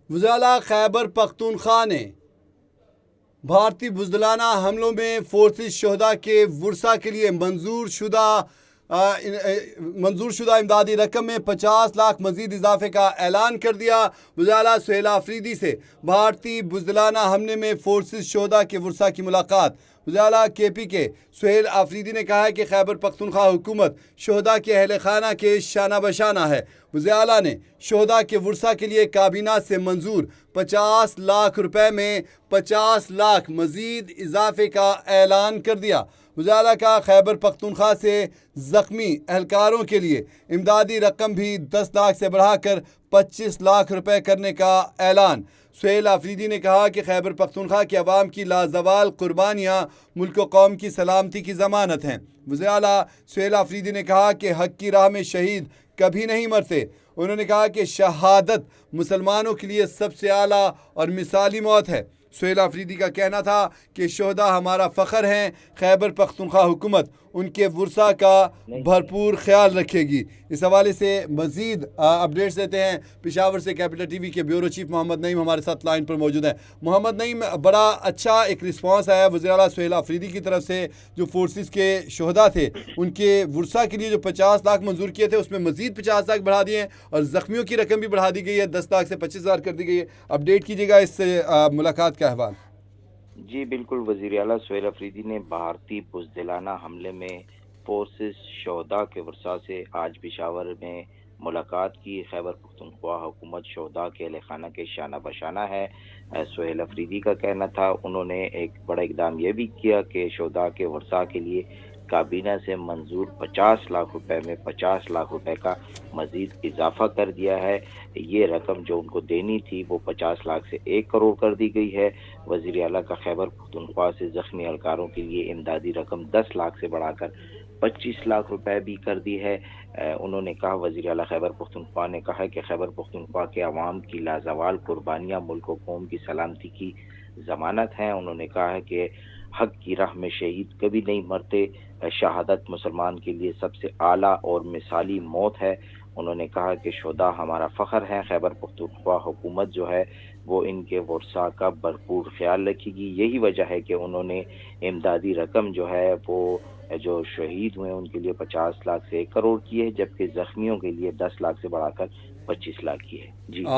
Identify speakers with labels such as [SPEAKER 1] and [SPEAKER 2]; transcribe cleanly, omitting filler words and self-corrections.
[SPEAKER 1] وزالہ خیبر پختونخوا نے بھارتی بزدلانہ حملوں میں فورسز شہداء کے ورثاء کے لیے منظور شدہ امدادی رقم میں 50 لاکھ مزید اضافے کا اعلان کر دیا۔ وزالہ سہیل آفریدی سے بھارتی بزدلانہ حملے میں فورسز شہداء کے ورثاء کی ملاقات۔ وزالہ کے پی کے سہیل آفریدی نے کہا ہے کہ خیبر پختونخوا حکومت شہداء کے اہل خانہ کے شانہ بشانہ ہے۔ وزالہ نے شہداء کے ورثاء کے لیے کابینہ سے منظور 50 لاکھ روپے میں 50 لاکھ مزید اضافے کا اعلان کر دیا۔ وزالہ کا خیبر پختونخوا سے زخمی اہلکاروں کے لیے امدادی رقم بھی 10 لاکھ سے بڑھا کر 25 لاکھ روپے کرنے کا اعلان۔ سہیل آفریدی نے کہا کہ خیبر پختونخوا کے عوام کی لازوال قربانیاں ملک و قوم کی سلامتی کی ضمانت ہیں۔ وزالہ سہیل آفریدی نے کہا کہ حق کی راہ میں شہید کبھی نہیں مرتے۔ انہوں نے کہا کہ شہادت مسلمانوں کے لیے سب سے اعلیٰ اور مثالی موت ہے۔ سہیل آفریدی کا کہنا تھا کہ شہداء ہمارا فخر ہیں، خیبر پختونخوا حکومت ان کے ورثاء کا بھرپور خیال رکھے گی۔ اس حوالے سے مزید اپڈیٹس دیتے ہیں پشاور سے کیپٹل ٹی وی کے بیورو چیف محمد نعیم ہمارے ساتھ لائن پر موجود ہیں۔ محمد نعیم، بڑا اچھا ایک رسپانس آیا وزیر اعلیٰ سہیل آفریدی کی طرف سے، جو فورسز کے شہداء تھے ان کے ورثاء کے لیے جو 50 لاکھ منظور کیے تھے اس میں مزید 50 لاکھ بڑھا دیے ہیں، اور زخمیوں کی رقم بھی بڑھا دی گئی ہے، 10 لاکھ سے 25 ہزار کر دی گئی ہے۔ اپڈیٹ کیجیے گا اس ملاقات کا احوال۔
[SPEAKER 2] جی بالکل، وزیر اعلیٰ سہیل آفریدی نے بھارتی بزدلانہ حملے میں فورسز شہداء کے ورثاء سے آج پشاور میں ملاقات کی۔ خیبر پختونخوا حکومت شہداء کے اہل خانہ کے شانہ بشانہ ہے، سہیل آفریدی کا کہنا تھا۔ انہوں نے ایک بڑا اقدام یہ بھی کیا کہ شہداء کے ورثاء کے لیے کابینہ سے منظور 50 لاکھ روپے میں 50 لاکھ روپے کا مزید اضافہ کر دیا ہے۔ یہ رقم جو ان کو دینی تھی وہ 50 لاکھ سے 1 کروڑ کر دی گئی ہے۔ وزیر اعلیٰ کا خیبر پختونخوا سے زخمی اہلکاروں کے لیے امدادی رقم 10 لاکھ سے بڑھا کر 25 لاکھ روپے بھی کر دی ہے۔ انہوں نے کہا، وزیر اعلیٰ خیبر پختونخوا نے کہا کہ خیبر پختونخوا کے عوام کی لازوال قربانیاں ملک و قوم کی سلامتی کی ضمانت ہیں۔ انہوں نے کہا ہے کہ حق کی راہ میں شہید کبھی نہیں مرتے، شہادت مسلمان کے لیے سب سے اعلیٰ اور مثالی موت ہے۔ انہوں نے کہا کہ شہداء ہمارا فخر ہے، خیبر پختونخوا حکومت جو ہے وہ ان کے ورثاء کا بھرپور خیال رکھے گی۔ یہی وجہ ہے کہ انہوں نے امدادی رقم جو ہے وہ جو شہید ہوئے ان کے لیے 50 لاکھ سے 1 کروڑ کی ہے، جبکہ زخمیوں کے لیے 10 لاکھ سے بڑھا کر 25 لاکھ کی ہے۔ جی